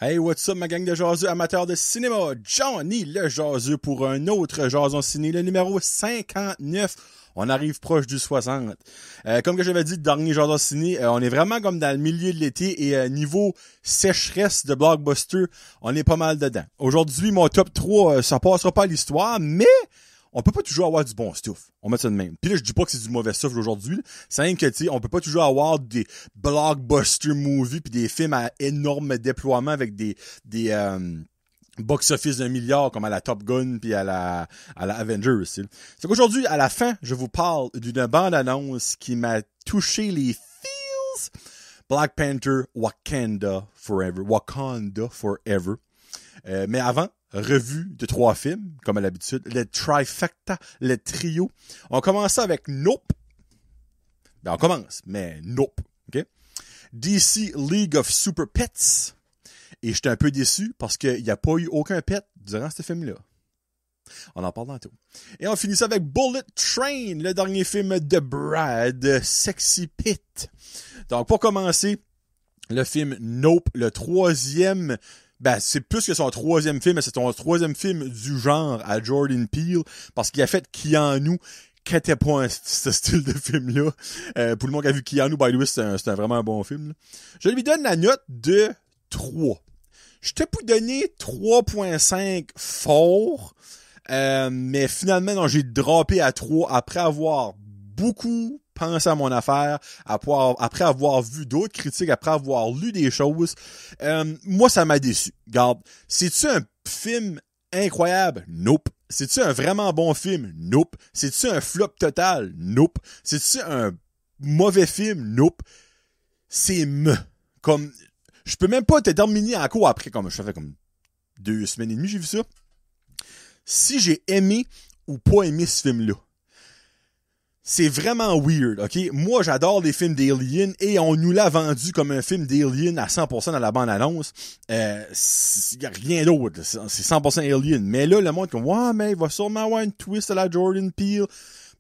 Hey, what's up ma gang de jaseux amateurs de cinéma? Johnny le jaseux pour un autre jason ciné, le numéro 59. On arrive proche du 60. Comme que j'avais dit, le dernier jason ciné, on est vraiment comme dans le milieu de l'été et niveau sécheresse de blockbuster, on est pas mal dedans. Aujourd'hui, mon top 3, ça passera pas à l'histoire, mais on peut pas toujours avoir du bon stuff. On met ça de même. Puis là, je dis pas que c'est du mauvais stuff aujourd'hui. C'est rien que, tu sais, on peut pas toujours avoir des blockbuster movies puis des films à énorme déploiement avec des box-office d'1 milliard comme à la Top Gun puis à la Avengers. C'est qu'aujourd'hui, à la fin, je vous parle d'une bande-annonce qui m'a touché les feels. Black Panther, Wakanda Forever. Mais avant, revue de 3 films, comme à l'habitude. Le trifecta, le trio. On commence avec Nope. Ben, on commence, mais Nope. OK? DC League of Super Pets. Et j'étais un peu déçu parce qu'il n'y a pas eu aucun pet durant ce film-là. On en parle tantôt. Et on finit ça avec Bullet Train, le dernier film de Brad, Sexy Pit. Donc, pour commencer, le film Nope, le troisième. Ben, c'est plus que son troisième film, mais c'est son troisième film du genre à Jordan Peele, parce qu'il a fait Keanu, qui était pas ce style de film-là. Pour le monde qui a vu Keanu, by the way, c'est vraiment un bon film, là. Je lui donne la note de 3. Je t'ai pu donner 3.5 fort, mais finalement, non, j'ai droppé à 3 après avoir beaucoup pensé à mon affaire, après avoir vu d'autres critiques, après avoir lu des choses. Moi, ça m'a déçu. Regarde, c'est-tu un film incroyable? Nope. C'est-tu un vraiment bon film? Nope. C'est-tu un flop total? Nope. C'est-tu un mauvais film? Nope. C'est comme, je peux même pas te terminer encore après, comme ça fait comme 2 semaines et demie, j'ai vu ça. Si j'ai aimé ou pas aimé ce film-là. C'est vraiment weird, ok? Moi, j'adore les films d'Alien et on nous l'a vendu comme un film d'Alien à 100% dans la bande-annonce. Y a rien d'autre, c'est 100% Alien. Mais là, le monde comme, ouais, mais il va sûrement avoir une twist à la Jordan Peele.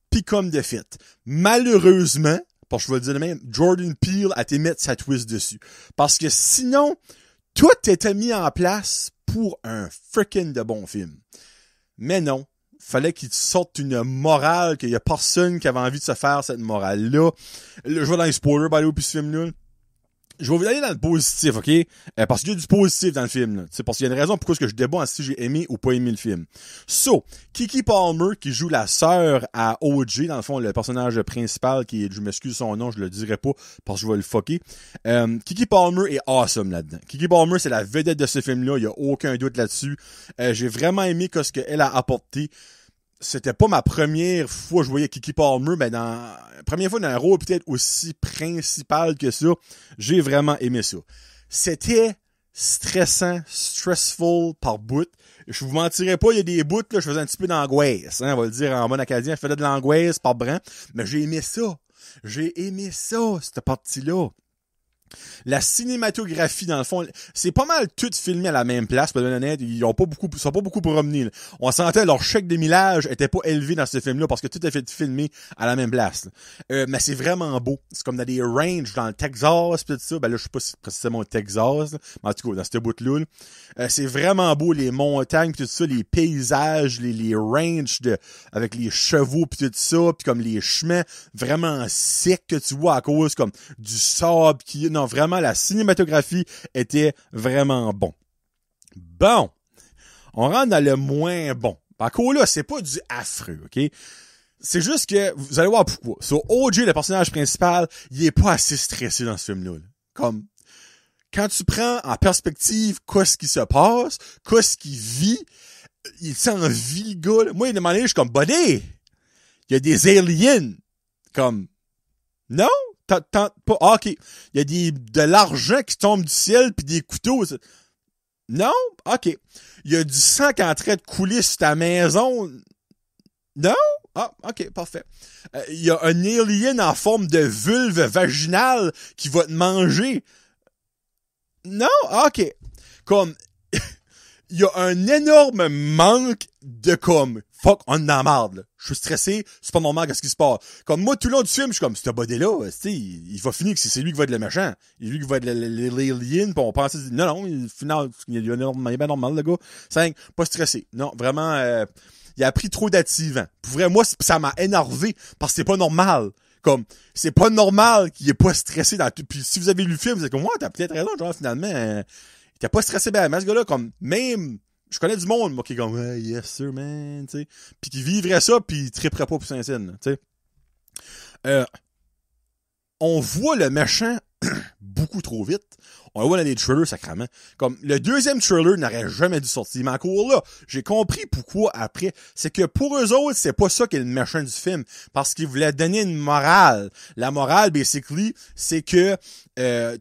Pis comme de fait. Malheureusement, parce que je vais le dire de même, Jordan Peele a été mettre sa twist dessus. Parce que sinon, tout était mis en place pour un freaking de bon film. Mais non. Fallait qu'il sorte une morale, qu'il y a personne qui avait envie de se faire cette morale-là. Je vais dans les spoilers, by the way, puis ce film-là. Je vais vous aller dans le positif, ok? Parce qu'il y a du positif dans le film, là. C'est parce qu'il y a une raison pourquoi je débat si j'ai aimé ou pas aimé le film. So, Keke Palmer, qui joue la sœur à OJ, dans le fond, le personnage principal, qui est, je m'excuse son nom, je le dirai pas, parce que je vais le fucker. Keke Palmer est awesome là-dedans. Keke Palmer, c'est la vedette de ce film-là, il y a aucun doute là-dessus. J'ai vraiment aimé ce qu'elle a apporté. C'était pas ma première fois que je voyais Keke Palmer, mais première fois dans un rôle peut-être aussi principal que ça, j'ai vraiment aimé ça. C'était stressant, stressful par bout. Je vous mentirais pas, il y a des bouts, là, je faisais un petit peu d'angoisse, hein, on va le dire en bon acadien, je faisais de l'angoisse par brin, mais j'ai aimé ça. J'ai aimé ça, cette partie-là. La cinématographie, dans le fond, c'est pas mal tout filmé à la même place, pour être honnête, ils sont pas beaucoup promenés, là. On sentait leur chèque de millage était pas élevé dans ce film-là parce que tout est fait filmé à la même place, mais c'est vraiment beau. C'est comme dans des ranges dans le Texas pis tout ça. Ben là, je sais pas si c'est précisément au Texas, là, mais en tout cas, dans ce bout-là, là, c'est vraiment beau, les montagnes pis tout ça, les paysages, les ranges avec les chevaux pis tout ça, pis comme les chemins vraiment secs que tu vois à cause comme du sable non, vraiment, la cinématographie était vraiment bon. Bon. On rentre dans le moins bon. Par contre, là, c'est pas du affreux, ok? C'est juste que, vous allez voir pourquoi. So, OJ, le personnage principal, il est pas assez stressé dans ce film-là, là. Comme, quand tu prends en perspective qu'est-ce qui se passe, qu'est-ce qu'il vit, il s'en vit, le gars, là. Moi, il demandait, je suis comme, buddy, il y a des aliens. Comme, non? Pas, ok. Il y a de l'argent qui tombe du ciel pis des couteaux. Non? Ok. Il y a du sang qui est en train de couler sur ta maison. Non? Ah, ok, parfait. Il y a un alien en forme de vulve vaginale qui va te manger. Non? Ok. Comme, il y a un énorme manque de comme fuck, on est dans la marde, là. Je suis stressé, c'est pas normal qu'est-ce qui se passe. Comme moi, tout le long du film, je suis comme, ce body-là, il va finir que c'est lui qui va être le méchant. C'est lui qui va être l'alien, pis on pense, non, final, il est bien normal, le gars. 5, pas stressé. Non, vraiment, il a pris trop d'activants. Pour vrai, moi, ça m'a énervé, parce que c'est pas normal. Comme, c'est pas normal qu'il est pas stressé dans tout. Puis si vous avez lu le film, vous êtes comme, ouais, t'as peut-être raison, genre, finalement, il était pas stressé, ben, mais ce gars-là, comme, même, je connais du monde, moi, qui est comme, hey, yes, sir, man, tu sais. Puis qui vivrait ça, puis il triperait pas pour Saint-Saëns, tu sais. On voit le méchant beaucoup trop vite. On le voit dans les trailers, sacrément. Comme, le deuxième trailer n'aurait jamais dû sortir. Mais encore là, j'ai compris pourquoi après. C'est que pour eux autres, c'est pas ça qui est le méchant du film. Parce qu'ils voulaient donner une morale. La morale, basically, c'est que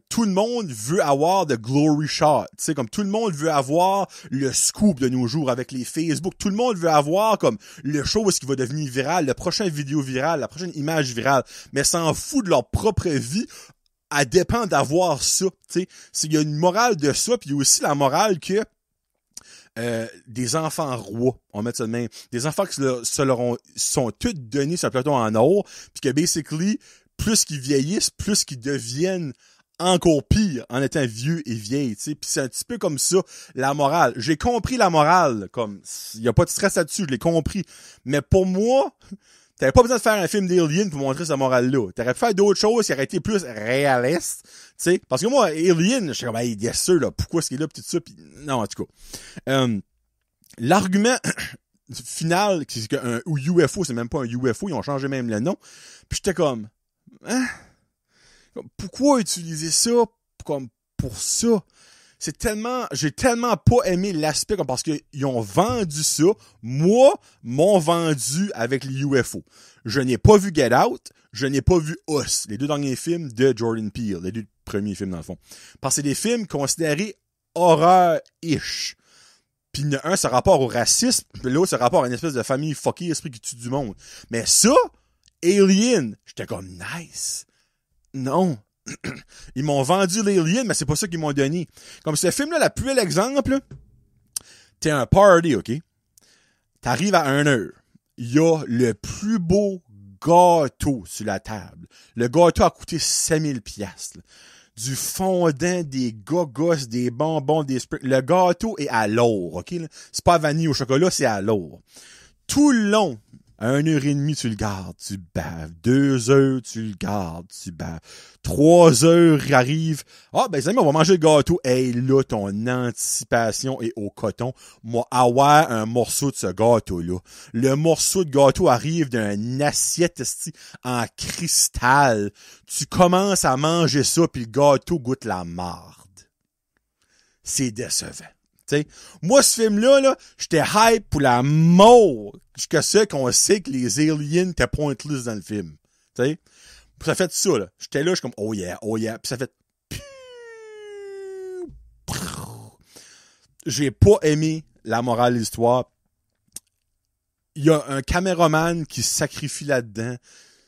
tout le monde veut avoir de glory shot. Tu sais, comme tout le monde veut avoir le scoop de nos jours avec les Facebook. Tout le monde veut avoir comme le show qui va devenir viral, le prochain vidéo viral, la prochaine image virale. Mais s'en fout de leur propre vie. Elle dépend d'avoir ça, tu sais. Il y a une morale de ça, puis il y a aussi la morale que des enfants rois, on va mettre ça de même, des enfants qui sont tous donnés sur un plateau en or, puis que basically, plus qu'ils vieillissent, plus qu'ils deviennent encore pire en étant vieux et vieilles, tu sais. Puis c'est un petit peu comme ça, la morale. J'ai compris la morale, comme, il y a pas de stress là-dessus, je l'ai compris. Mais pour moi, t'avais pas besoin de faire un film d'Alien pour montrer cette morale-là. T'aurais pu faire d'autres choses qui auraient été plus réalistes, tu sais. Parce que moi, Alien, je suis comme, hey, bien sûr, là, pourquoi est-ce qu'il est là, pis tout ça, pis non, en tout cas. L'argument final, c'est qu'un UFO, c'est même pas un UFO, ils ont changé même le nom. Puis j'étais comme, hein? Pourquoi utiliser ça comme pour ça? J'ai tellement pas aimé l'aspect parce qu'ils ont vendu ça. Moi, m'ont vendu avec les UFO. Je n'ai pas vu Get Out, je n'ai pas vu Us, les deux derniers films de Jordan Peele, les deux premiers films dans le fond. Parce que c'est des films considérés horreur-ish. Puis un, ça rapport au racisme, puis l'autre, ça rapport à une espèce de famille fuckée, esprit qui tue du monde. Mais ça, Alien, j'étais comme nice. Non. Ils m'ont vendu l'Alien, mais c'est pas ça qu'ils m'ont donné. Comme ce film-là, le plus bel exemple, t'es un party, OK? T'arrives à 1h. Il y a le plus beau gâteau sur la table. Le gâteau a coûté 5000 piastres. Du fondant, des gogos, des bonbons, des sprinkles. Le gâteau est à l'or, OK? Là? C'est pas vanille au chocolat, c'est à l'or. Tout le long, à 1h30, tu le gardes, tu baves. 2 heures, tu le gardes, tu baves. 3 heures, il arrive. Ah, ben, les amis, on va manger le gâteau. Hey, là, ton anticipation est au coton. Moi, avoir un morceau de ce gâteau-là. Le morceau de gâteau arrive d'une assiette en cristal. Tu commences à manger ça, puis le gâteau goûte la marde. C'est décevant. T'sais, moi, ce film-là, là, j'étais hype pour la mort jusqu'à ce qu'on sait que les aliens étaient pointless dans le film. T'sais, ça fait ça, là. J'étais là, je suis comme, oh yeah. Puis ça fait... J'ai pas aimé la morale de l'histoire. Il y a un caméraman qui se sacrifie là-dedans.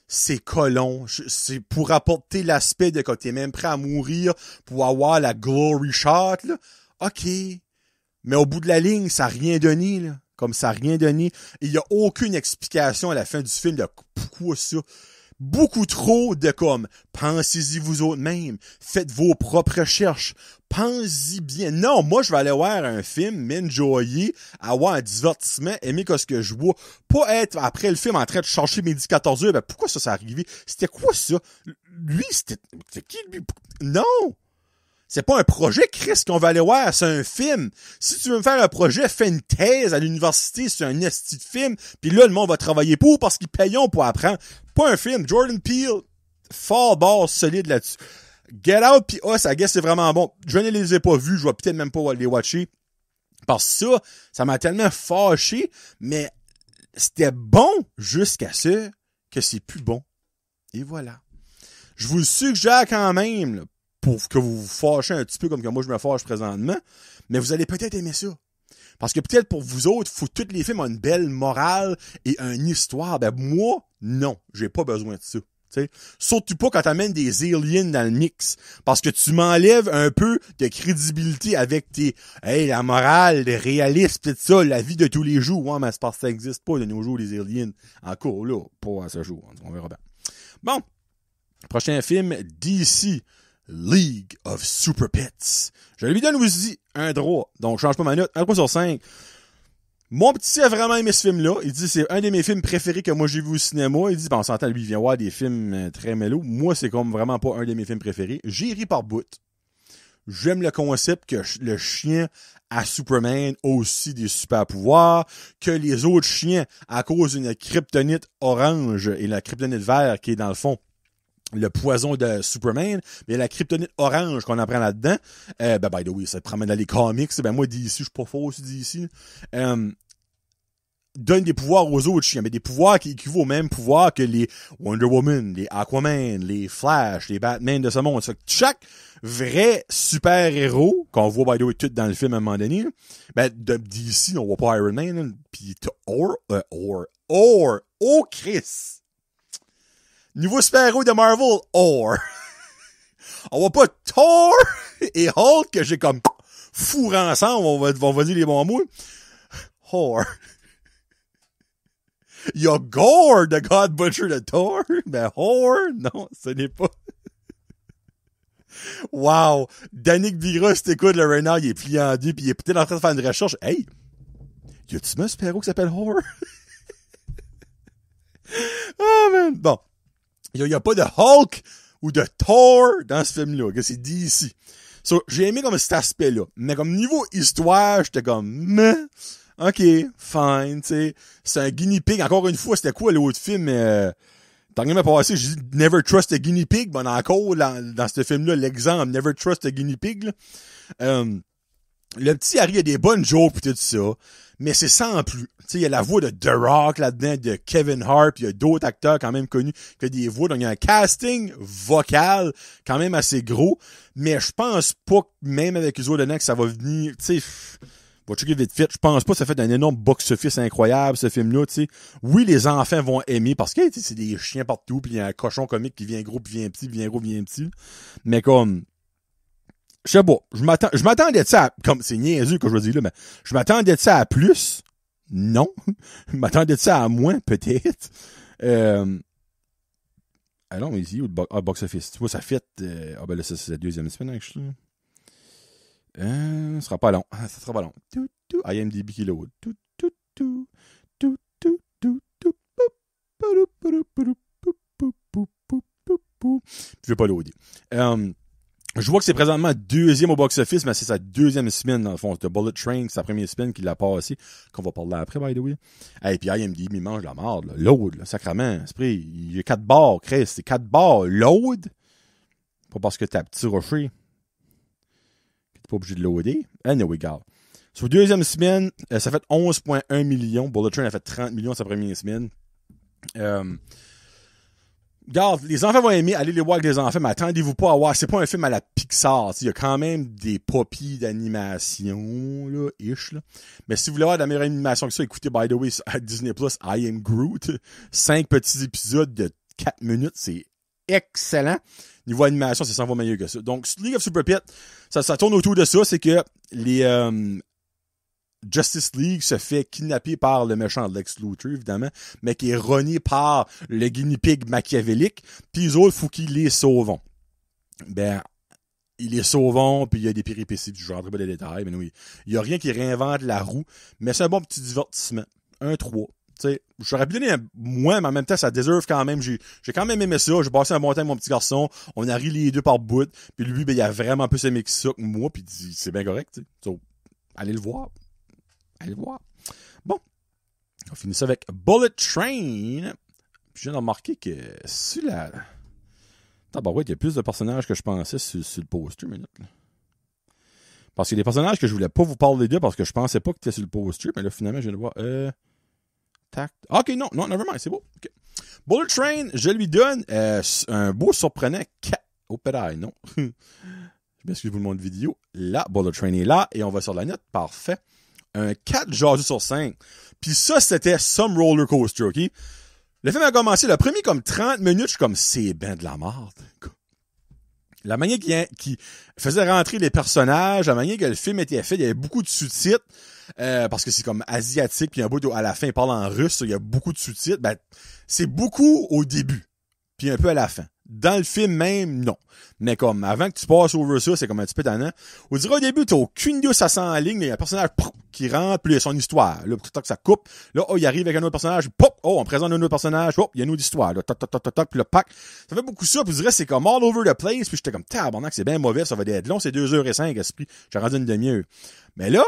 C'est colon. C'est pour apporter l'aspect de quand t'es même prêt à mourir pour avoir la glory shot, là. OK. Mais au bout de la ligne, ça n'a rien donné, là. Comme ça n'a rien donné. Il n'y a aucune explication à la fin du film de pourquoi ça. Beaucoup trop de comme, pensez-y vous autres même. Faites vos propres recherches. Pensez-y bien. Non, moi, je vais aller voir un film, m'enjoyer, avoir un divertissement, aimer ce que je vois. Pas être, après le film, en train de chercher midi 14h. Ben, pourquoi ça s'est arrivé? C'était quoi ça? Lui, c'était qui, lui? Non! C'est pas un projet, Chris, qu'on va aller voir, c'est un film. Si tu veux me faire un projet, fais une thèse à l'université sur un esti de film, puis là, le monde va travailler pour parce qu'ils payent pour apprendre. Pas un film. Jordan Peele, fort bord solide là-dessus. Get Out pis Us, I guess c'est vraiment bon. Je ne les ai pas vus, je vais peut-être même pas les watcher. Parce que ça m'a tellement fâché, mais c'était bon jusqu'à ce que c'est plus bon. Et voilà. Je vous le suggère quand même, là, pour que vous vous fâchez un petit peu comme que moi je me fâche présentement, mais vous allez peut-être aimer ça. Parce que peut-être pour vous autres, faut que tous les films ont une belle morale et une histoire. Ben moi, non, j'ai pas besoin de ça. T'sais. Surtout pas quand t'amènes des aliens dans le mix. Parce que tu m'enlèves un peu de crédibilité avec tes la morale, le réalisme, pis tout ça, la vie de tous les jours. Ouais, mais c'est parce que ça existe pas de nos jours, les aliens. Encore là, pas à ce jour. On verra bien. Bon. Prochain film, DC League of Super Pets. Je lui donne aussi un droit. Donc, je change pas ma note. 1/5. Mon petit a vraiment aimé ce film-là. Il dit c'est un de mes films préférés que moi j'ai vu au cinéma. Il dit, on s'entend, lui, il vient voir des films très mélos. Moi, c'est comme vraiment pas un de mes films préférés. J'ai ri par bout. J'aime le concept que le chien à Superman a aussi des super pouvoirs, que les autres chiens, à cause d'une kryptonite orange et la kryptonite vert qui est dans le fond le poison de Superman, mais la kryptonite orange qu'on apprend là-dedans, by the way, ça te promène dans les comics, moi, DC, je suis pas faux aussi DC, donne des pouvoirs aux autres chiens, mais des pouvoirs qui équivaut aux mêmes pouvoirs que les Wonder Woman, les Aquaman, les Flash, les Batman de ce monde. Chaque vrai super-héros, qu'on voit, by the way, tout dans le film à un moment donné, de DC, on voit pas Iron Man, pis t'as Chris! Niveau super-héros de Marvel, on voit pas Thor et Hulk que j'ai comme fourré ensemble, on va dire les bons mots. Il y a Gore, the God Butcher de Thor, mais non, ce n'est pas. Wow! Danick Vira, si t'écoutes le Renard, il est plié en deux, pis il est peut-être en train de faire une recherche. Hey! Y a-tu un super-héros qui s'appelle Horror? Oh man! Bon. Il y a pas de Hulk ou de Thor dans ce film-là, que c'est DC. So, j'ai aimé comme cet aspect-là. Mais comme niveau histoire, j'étais comme, meh. OK, fine, tu sais. C'est un guinea pig. Encore une fois, c'était quoi l'autre film? T'as rien passé, j'ai dit Never Trust a Guinea Pig. Bon, encore, dans ce film-là, l'exemple, Never Trust a Guinea Pig, là. Le petit Harry a des bonnes jokes pis tout ça. Mais c'est sans plus. Tu sais, il y a la voix de The Rock là-dedans, de Kevin Hart, pis il y a d'autres acteurs quand même connus que des voix. Donc, il y a un casting vocal quand même assez gros. Mais je pense pas, même avec les autres dedans, que ça va venir, tu sais, va checker vite fait. Je pense pas que ça fait un énorme box-office incroyable, ce film-là, tu sais. Oui, les enfants vont aimer parce que, c'est des chiens partout, pis il y a un cochon comique qui vient gros, pis vient petit, vient gros, vient petit. Mais comme, je sais pas, je m'attendais de ça à, comme, c'est niaiseux que je veux dire là, mais je m'attendais de ça à plus. Non. Je m'attendais de ça à moins, peut-être. Ah non, mais ici, box-office. Tu vois, ça fait, ben là, c'est la deuxième semaine, actually. Ce sera pas long. Ça sera pas long. IMDb qui load. Je vais pas loader. Je vois que c'est présentement deuxième au box-office, mais c'est sa deuxième semaine, dans le fond. C'est Bullet Train, c'est sa première semaine qu'il l'a passé, qu'on va parler après, by the way. Et puis IMDb, il mange la marde, là. Load, là, sacrement. Il y a 4 barres, Chris. C'est 4 barres. Load. Pas parce que t'as petit rocher. T'es pas obligé de loader. Anyway, gars. Sur deuxième semaine, ça fait 11,1 millions. Bullet Train a fait 30 millions sa première semaine. Regarde, les enfants vont aimer, allez les voir avec les enfants, mais attendez-vous pas à voir, c'est pas un film à la Pixar, il y a quand même des poppies d'animation, là, ish, là. Mais si vous voulez voir de la meilleure animation que ça, écoutez, by the way, à Disney+, I Am Groot, 5 petits épisodes de 4 minutes, c'est excellent. Niveau animation, c'est 100 fois meilleur que ça. Donc, League of Super Pets, ça tourne autour de ça, c'est que les, Justice League se fait kidnapper par le méchant Lex Luthor, évidemment, mais qui est rogné par le guinea pig machiavélique, puis les autres, faut qu'ils les sauvent. Ben, ils les sauvent, puis il y a des péripéties, je rentrerai pas dans les détails, mais oui, il y a rien qui réinvente la roue, mais c'est un bon petit divertissement. 1-3. Tu sais, j'aurais pu donner un moins, mais en même temps, ça déserve quand même. J'ai quand même aimé ça. J'ai passé un bon temps avec mon petit garçon. On a ri les deux par bout. Puis lui, ben, il a vraiment plus aimé que ça que moi, puis c'est bien correct, tu sais. So, allez le voir. Allez voir. Bon. On finit ça avec Bullet Train. Puis je viens de remarquer que sur la... ouais, il y a plus de personnages que je pensais sur le poster, minute. Là. Parce qu'il y a des personnages que je voulais pas vous parler d'eux parce que je pensais pas que tu étais sur le poster, mais là, finalement, je viens de voir... Ok, non, nevermind, c'est beau. Okay. Bullet Train, je lui donne un beau surprenant 4... Oh, pédale, non. Je m'excuse pour le monde vidéo. Là, Bullet Train est là, et on va sur la note. Parfait. Un 4 jasus sur 5. Puis ça, c'était some roller coaster, OK? Le film a commencé, le premier comme 30 minutes, je suis comme, c'est ben de la merde. La manière qui faisait rentrer les personnages, la manière que le film était fait, il y avait beaucoup de sous-titres, parce que c'est comme asiatique, puis un bout à la fin, il parle en russe, il y a beaucoup de sous-titres. Ben, c'est beaucoup au début, puis un peu à la fin. Dans le film même, non. Mais comme, avant que tu passes over ça, c'est comme un petit peu tannant. On dirait au début, t'as aucune idée où ça s'enligne, il y a un personnage qui rentre, puis il y a son histoire. Là, tout que ça coupe. Là, il arrive avec un autre personnage, pop, on présente un autre personnage, il y a une autre histoire. Là, puis le pack. Ça fait beaucoup ça, puis je dirais, c'est comme all over the place, puis j'étais comme, tabarnak, c'est bien mauvais, ça va être long, c'est 2h05, esprit. J'ai rendu une demi-heure. Mais là,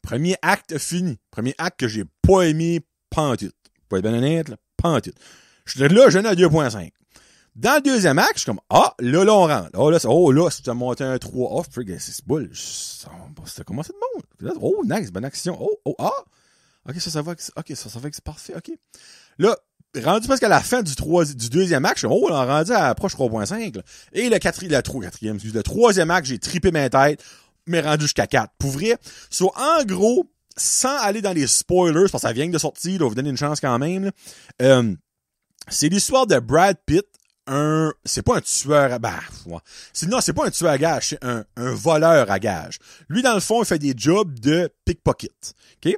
premier acte fini. Premier acte que j'ai pas aimé, pantoute. Pour être bien honnête, là, pantoute. Je suis là, je n'ai à 2.5. Dans le deuxième acte, je suis comme, là, on rentre. Là, si tu as monté un 3 off, c'est boule. C'était commencé de bon. Nice, bonne action. Ok, ça va que c'est parfait, ok. Là, rendu presque à la fin du deuxième acte, je suis on est rendu à approche 3.5, là. Et le troisième acte, j'ai trippé ma tête, mais rendu jusqu'à 4. Pour vrai, en gros, sans aller dans les spoilers, parce que ça vient de sortir, là, vous donner une chance quand même, là, c'est l'histoire de Brad Pitt, c'est pas un tueur c'est pas un tueur à gage, c'est un voleur à gage. Lui, dans le fond, il fait des jobs de pickpocket. OK?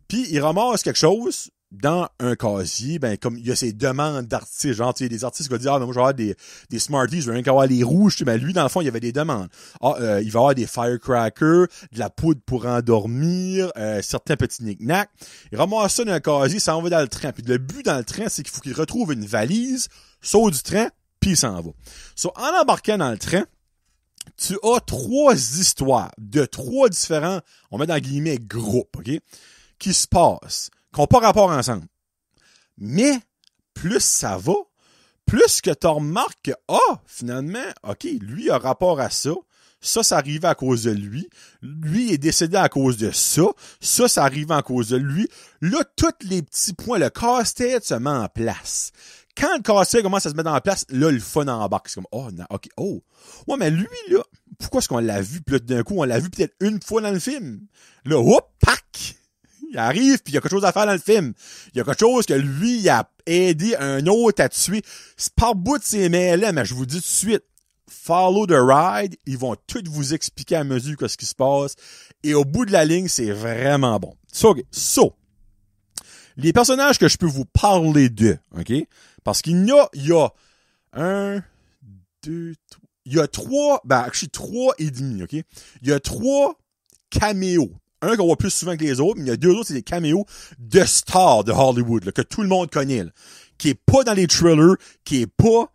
Puis, il ramasse quelque chose dans un casier, comme il y a ses demandes d'artistes, genre, tu sais, des artistes qui vont dire, moi, je vais avoir des Smarties, je veux rien qu'avoir les rouges, tu sais, lui, dans le fond, il y avait des demandes. Il va avoir des firecrackers, de la poudre pour endormir, certains petits knick-knacks. Il ramasse ça dans un casier, ça en va dans le train. Puis, le but dans le train, c'est qu'il faut qu'il retrouve une valise, saute du train, puis il s'en va. En embarquant dans le train, tu as 3 histoires de 3 différents, on met dans guillemets, groupes, OK? Qui se passent, qui n'ont pas rapport ensemble. Mais, plus ça va, plus que tu remarques que, finalement, OK, lui a rapport à ça. Ça arrivait à cause de lui. Lui est décédé à cause de ça. Ça arrivait à cause de lui. Là, tous les petits points, le casse-tête se met en place. Quand le casse-tête commence à se mettre en place, là, le fun embarque. C'est comme, OK, Ouais, mais lui, là, pourquoi est-ce qu'on l'a vu? Puis là, d'un coup, on l'a vu peut-être une fois dans le film. Là, pac! Il arrive, puis il y a quelque chose à faire dans le film. Il y a quelque chose que lui, il a aidé un autre à tuer. C'est par bout de ses mains-là, mais je vous dis tout de suite, follow the ride, ils vont tout vous expliquer à mesure ce qui se passe. Et au bout de la ligne, c'est vraiment bon. Les personnages que je peux vous parler d'eux, OK? Parce qu'il y a 1, 2, 3... Il y a 3, 3 et demi, OK? Il y a 3 caméos. Un qu'on voit plus souvent que les autres, mais il y a 2 autres, c'est des caméos de stars de Hollywood, là, que tout le monde connaît, là, qui est pas dans les trailers, qui est pas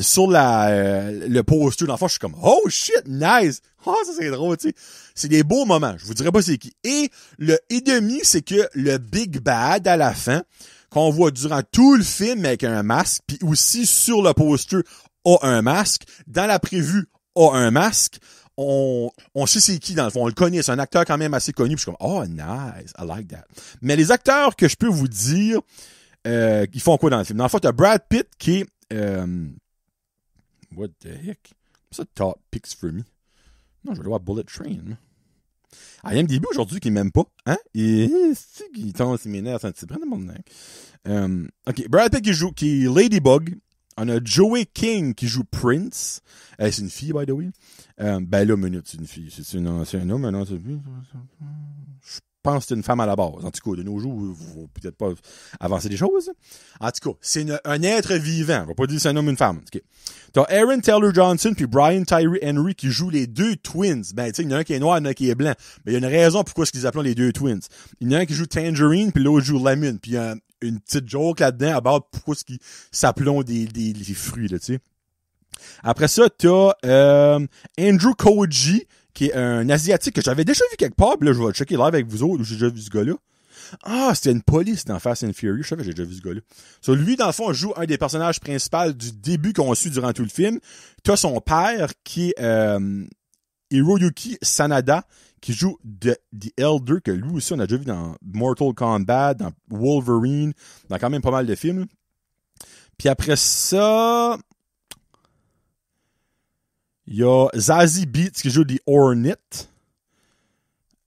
sur le poster. Dans le fond, je suis comme, oh shit, nice! Ça c'est drôle, tu sais. C'est des beaux moments. Je vous dirais pas c'est qui. Et le et demi, c'est que le Big Bad à la fin, qu'on voit durant tout le film avec un masque, puis aussi sur le poster a un masque, dans la prévue a un masque. On sait c'est qui dans le fond, on le connaît, c'est un acteur quand même assez connu, puis je suis comme, nice, I like that. Mais les acteurs que je peux vous dire, ils font quoi dans le film? Dans le fond, t'as Brad Pitt qui est, what the heck? Ça, top picks for me. Non, je vais aller voir Bullet Train. IMDb aujourd'hui qui m'aime pas, hein? Il tombe, c'est mes nerfs, c'est vraiment mon OK, Brad Pitt qui est Ladybug. On a Joey King qui joue Prince. C'est une fille, by the way. Là, minute, c'est une fille. C'est un homme, non? Je pense que c'est une femme à la base. En tout cas, de nos jours, vous ne peut-être pas avancer des choses. En tout cas, c'est un être vivant. On va pas dire que c'est un homme ou une femme. Okay. T'as Aaron Taylor-Johnson puis Brian Tyree Henry qui jouent les 2 twins. Tu sais, il y en a un qui est noir, il y en a un qui est blanc. Mais il y a une raison pourquoi ils appellent les 2 twins. Il y en a un qui joue Tangerine puis l'autre joue Lemon. Puis il y a une petite joke là-dedans à bord pourquoi ils s'appellent des fruits, là, tu sais. Après ça, t'as Andrew Koji, qui est un Asiatique que j'avais déjà vu quelque part, puis là, je vais checker live avec vous autres, où j'ai déjà vu ce gars-là. C'était une police dans Fast and Furious, je savais que j'ai déjà vu ce gars-là. Lui, dans le fond, joue un des personnages principaux du début qu'on suit durant tout le film. T'as son père, qui est Hiroyuki Sanada, qui joue The Elder, que lui aussi, on a déjà vu dans Mortal Kombat, dans Wolverine, dans quand même pas mal de films. Puis après ça, il y a Zazie Beetz qui joue The Hornet.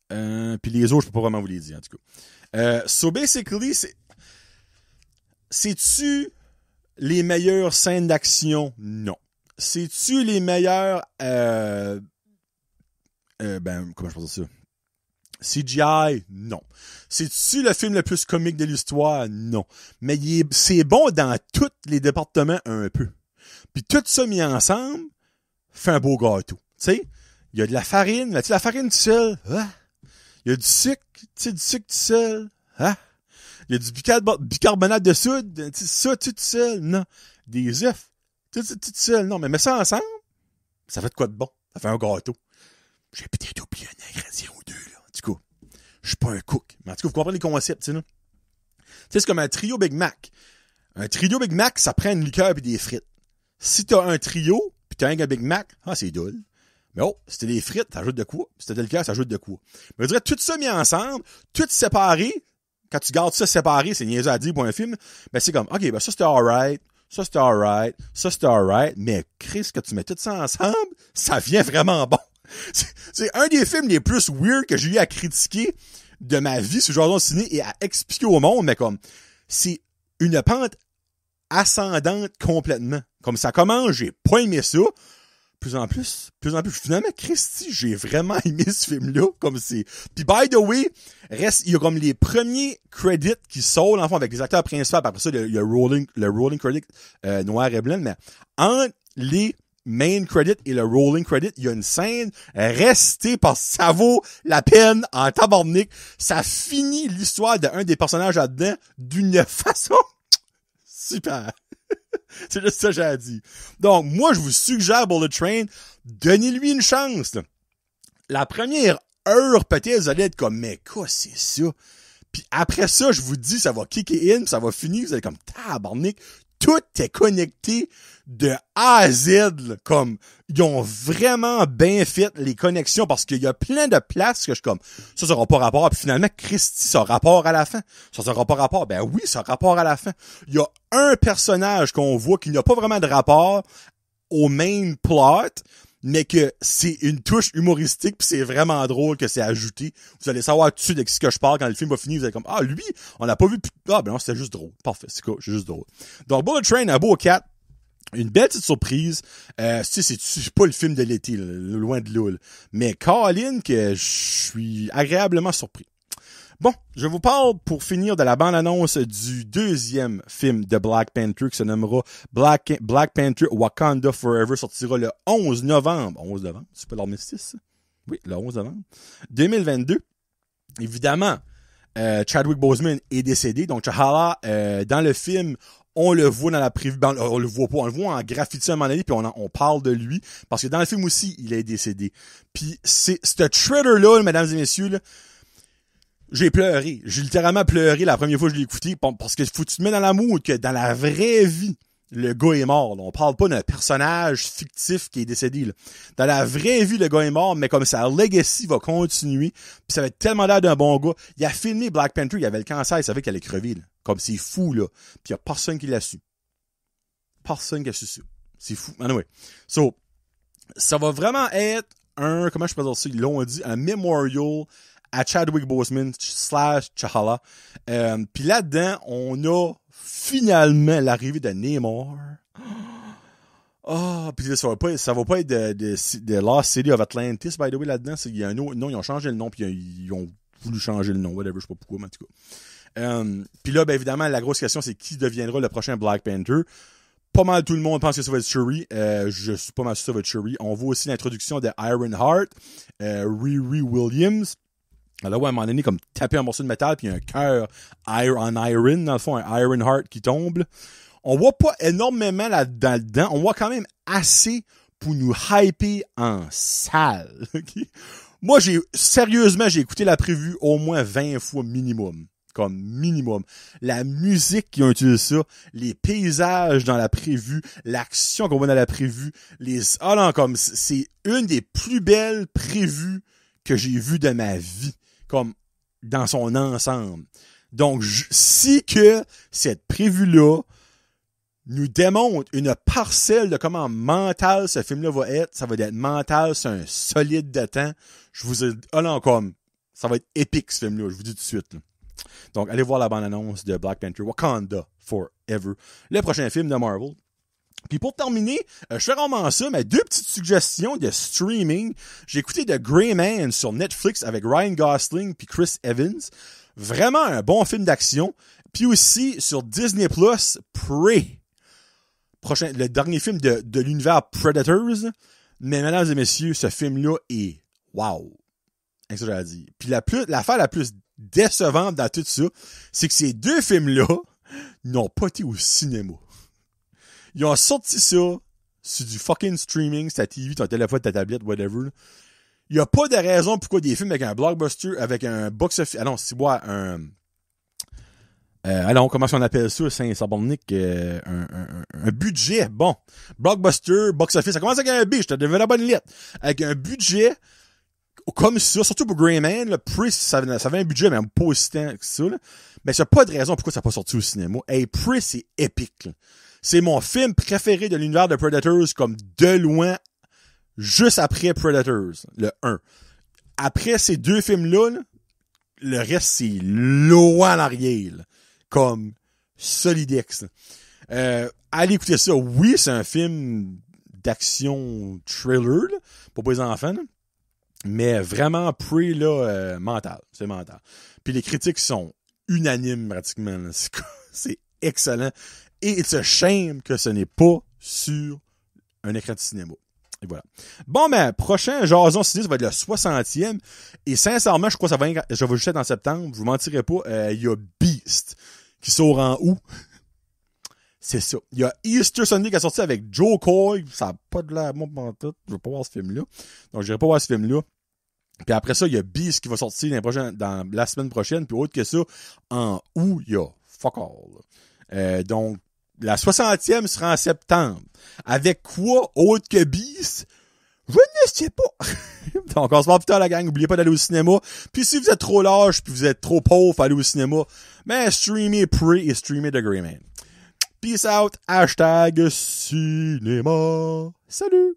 Puis les autres, je peux pas vraiment vous les dire, en tout cas. Basically, C'est-tu les meilleures scènes d'action? Non. C'est-tu les meilleures... comment je peux dire ça? CGI? Non. C'est-tu le film le plus comique de l'histoire? Non. Mais c'est bon dans tous les départements un peu. Puis tout ça mis ensemble fait un beau gâteau. Tu sais, il y a de la farine. Mais tu sais, la farine tout seul, ah. Il y a du sucre, tu sais, du sucre tout seul, ah. Il y a du bicarbonate de soude, ça tout seul, non. Des œufs, tout seul, non. Mais mets ça ensemble, ça fait de quoi de bon? Ça fait un gâteau. J'ai peut-être oublié un ingrédient ou deux, là. Du coup, je suis pas un cook. Mais en tout cas, vous comprenez les concepts, tu sais, là. Tu sais, c'est comme un trio Big Mac. Un trio Big Mac, ça prend une liqueur et des frites. Si t'as un trio, pis t'as un Big Mac, c'est dole. Mais oh, si t'as des frites, t'ajoutes de quoi? Si t'as le liqueur, t'ajoutes de quoi? Mais je dirais, tout ça mis ensemble, tout séparé, quand tu gardes ça séparé, c'est niaiseux à dire pour un film, ben c'est comme, ok, ben ça c'était alright, ça c'était alright, ça c'était alright, mais Chris, que tu mets tout ça ensemble, ça vient vraiment bon. C'est un des films les plus weird que j'ai eu à critiquer de ma vie sur Jason Ciné et à expliquer au monde, mais comme, c'est une pente ascendante complètement. Comme ça commence, j'ai pas aimé ça. Plus en plus. Finalement, Christy, j'ai vraiment aimé ce film-là, comme c'est. Puis, by the way, il y a comme les premiers credits qui sortent, en fond, avec les acteurs principaux. Après ça, il y a le rolling credit, noir et blanc, mais entre les main credit et le rolling credit, il y a une scène restée parce que ça vaut la peine en tabarnak. Ça finit l'histoire d'un des personnages là-dedans d'une façon super. C'est juste ça que j'ai à dire. Donc, moi, je vous suggère Bullet Train, donnez-lui une chance. Là. La première heure, peut-être, vous allez être comme, mais quoi, c'est ça? Puis après ça, je vous dis, ça va kicker in, ça va finir, vous allez comme, tabarnak, tout est connecté de A à Z, là, comme, ils ont vraiment bien fait les connexions, parce qu'il y a plein de places que je suis comme, ça aura pas rapport, puis finalement, Christy, ça a rapport à la fin. Ça aura pas rapport, ben oui, ça a rapport à la fin. Il y a un personnage qu'on voit qui n'a pas vraiment de rapport au main plot, mais que c'est une touche humoristique pis c'est vraiment drôle que c'est ajouté. Vous allez savoir tout de suite de ce que je parle quand le film va finir. Vous allez comme, lui, on l'a pas vu. Ben non, c'était juste drôle. Parfait, c'est cool, c'est juste drôle. Donc, Bullet Train, un beau 4. Une belle petite surprise. C'est pas le film de l'été, là, loin de là. Mais Colin, que je suis agréablement surpris. Bon, je vous parle pour finir de la bande-annonce du deuxième film de Black Panther qui se nommera Black Panther Wakanda Forever, sortira le 11 novembre. 11 novembre, c'est pas l'armistice? Oui, le 11 novembre 2022. Évidemment, Chadwick Boseman est décédé, donc T'Challa, dans le film, on le voit dans la preview, on le voit pas, on le voit en graffiti à un moment donné, puis on parle de lui, parce que dans le film aussi, il est décédé. Puis c'est ce trailer-là, mesdames et messieurs, là, j'ai pleuré. J'ai littéralement pleuré la première fois que je l'ai écouté, parce que faut que tu te mets dans l'amour que dans la vraie vie, le gars est mort. Là. On parle pas d'un personnage fictif qui est décédé. Là. Dans la vraie vie, le gars est mort, mais comme sa legacy va continuer, puis ça va être tellement l'air d'un bon gars. Il a filmé Black Panther, il avait le cancer, il savait qu'il allait crever. Là. Comme c'est fou, là. Puis il y a personne qui l'a su. Personne qui a su ça. C'est fou. Anyway. So, ça va vraiment être comment je peux dire ça, ils l'ont dit, un memorial à Chadwick Boseman / T'Challa. Puis là-dedans, on a finalement l'arrivée de Namor. Puis ça va pas être de Lost City of Atlantis, by the way, là-dedans. Il y a un autre nom, ils ont changé le nom, puis ils ont voulu changer le nom, whatever, je sais pas pourquoi, mais en tout cas. Puis là, ben évidemment, la grosse question, c'est qui deviendra le prochain Black Panther. Pas mal tout le monde pense que ça va être Shuri. Je suis pas mal sûr que ça va être Shuri. On voit aussi l'introduction de Ironheart, Riri Williams. Alors, ouais, à un moment donné, comme taper un morceau de métal, puis un cœur en iron, dans le fond, un Ironheart qui tombe. On voit pas énormément là-dedans. On voit quand même assez pour nous hyper en salle. Okay? Moi, sérieusement, j'ai écouté la prévue au moins 20 fois minimum. Comme minimum. La musique qui ont utilisé ça, les paysages dans la prévue, l'action qu'on voit dans la prévue, comme c'est une des plus belles prévues que j'ai vues de ma vie. Comme dans son ensemble. Donc, si que cette prévue-là nous démontre une parcelle de comment mental ce film-là va être, ça va être mental, c'est un solide de temps. Je vous ai, comme, ça va être épique ce film-là, je vous dis tout de suite. Là. Donc, allez voir la bande-annonce de Black Panther, Wakanda Forever, le prochain film de Marvel. Puis pour terminer, je fais vraiment ça, mais 2 petites suggestions de streaming. J'ai écouté The Gray Man sur Netflix avec Ryan Gosling puis Chris Evans. Vraiment un bon film d'action. Puis aussi sur Disney+, Prey. Le dernier film de l'univers Predators. Mais mesdames et messieurs, ce film-là est wow. C'est ça que j'allais dire. Puis l'affaire la plus décevante dans tout ça, c'est que ces 2 films-là n'ont pas été au cinéma. Ils ont sorti ça sur du fucking streaming, sur ta TV, ton téléphone, ta tablette, whatever. Il y a pas de raison pourquoi des films avec un blockbuster, avec un box-office... Ah non, c'est quoi, alors, comment on appelle ça, Saint-Sabonnic? Un budget, bon. Blockbuster, box-office, ça commence avec un B, je te devais la bonne lettre. Avec un budget comme ça, surtout pour Greyman, là, Prey, ça avait un budget, mais pas aussi tant que ça, là. Mais c'est pas de raison pourquoi ça n'a pas sorti au cinéma. Hey, Prey, c'est épique, là. C'est mon film préféré de l'univers de Predators, comme de loin, juste après Predators, le 1. Après ces 2 films-là, là, le reste, c'est loin en arrière, là, comme Solidex. Allez écouter ça. Oui, c'est un film d'action thriller, là, pour les enfants, là, mais vraiment Prey, là, mental. C'est mental. Puis les critiques sont unanimes, pratiquement. Là. C'est excellent. Et it's a shame que ce n'est pas sur un écran de cinéma. Et voilà. Bon, ben, prochain Jason Ciné, ça va être le 60e. Et sincèrement, je crois que je vais le jeter en septembre. Je vous mentirai pas. Il y a Beast qui sort en août. C'est ça. Il y a Easter Sunday qui a sorti avec Joe Coy. Ça n'a pas de l'air, moi, tout. Je vais pas voir ce film-là. Donc, je n'irai pas voir ce film-là. Puis après ça, il y a Beast qui va sortir dans la semaine prochaine. Puis autre que ça, en août, il y a fuck all. Donc, la 60e sera en septembre. Avec quoi autre que Beast? Je ne sais pas. Donc, on se voit plus tard, la gang. N'oubliez pas d'aller au cinéma. Puis si vous êtes trop large puis vous êtes trop pauvre pour aller au cinéma, ben, streamez Prey et streamez The Gray Man. Peace out. #cinéma. Salut.